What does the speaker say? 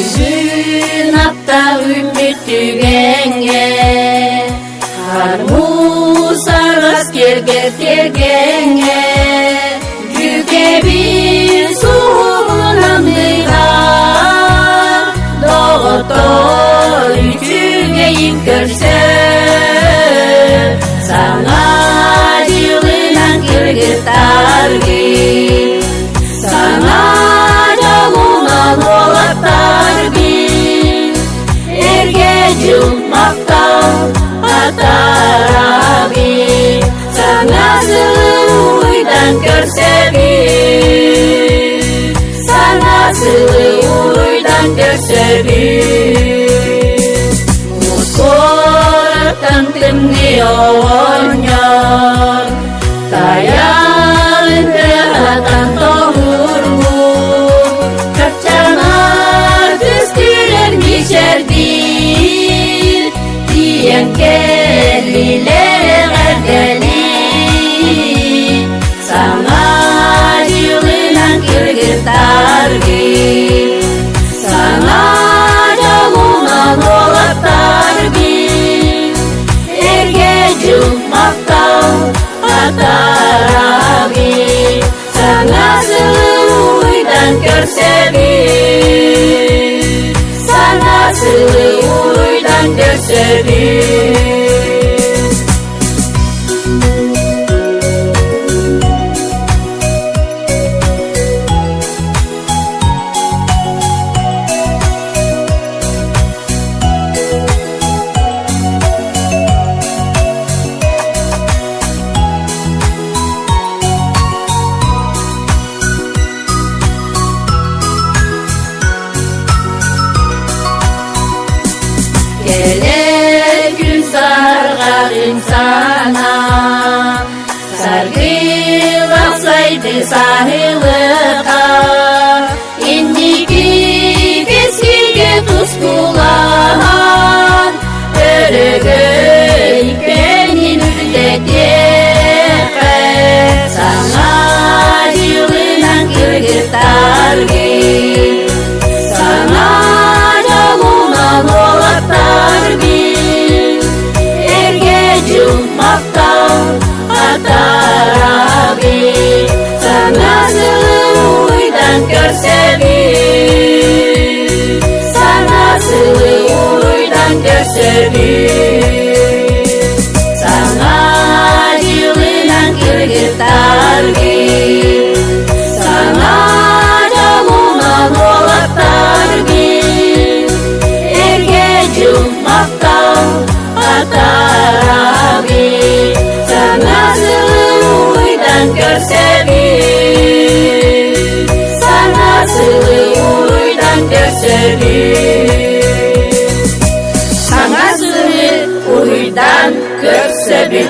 Жинапта үміт түйгенге, қармусарғас кергенге, жүке бір суғынан дыйған, доғытой үтігейін көрсе, саңа жылынан кіргітарги, саңа жалынан олаттарги, ерге жылмақтан атараги, саңа сылы ойдан көрсеги, саңа сылы ойдан көрсеги. Мускораттан тімне оңнyor, таяғын тыратан тоғырму, капчанар түстірер мишердир, тиен келилер ғәргәли, саңа жылынан кіргітарги, саңа жалынан олаттарги, ерге жылмақтан атараги, саңа сылы ойдан көрсеги, саңа сылы ойдан көрсеги. Gelir gün sargarın sana, sargılaksaydı sahılığa, indiki keskiga tuskulahan, örgü ikenin ürdedeğe, sana yılınan kırgıtargi, sana jalunan olattargi, erge жылмақтан атараги, саңа сылы ойдан көрсеги, саңа сылы ойдан көрсеги, саңа жылынан кіргітарги, саңа жалынан олаттарги, ерге жылмақтан атараги, саңа сылы ойдан көрсеги, саңа сылы ойдан көрсеги, саңа сылы ойдан көрсеги.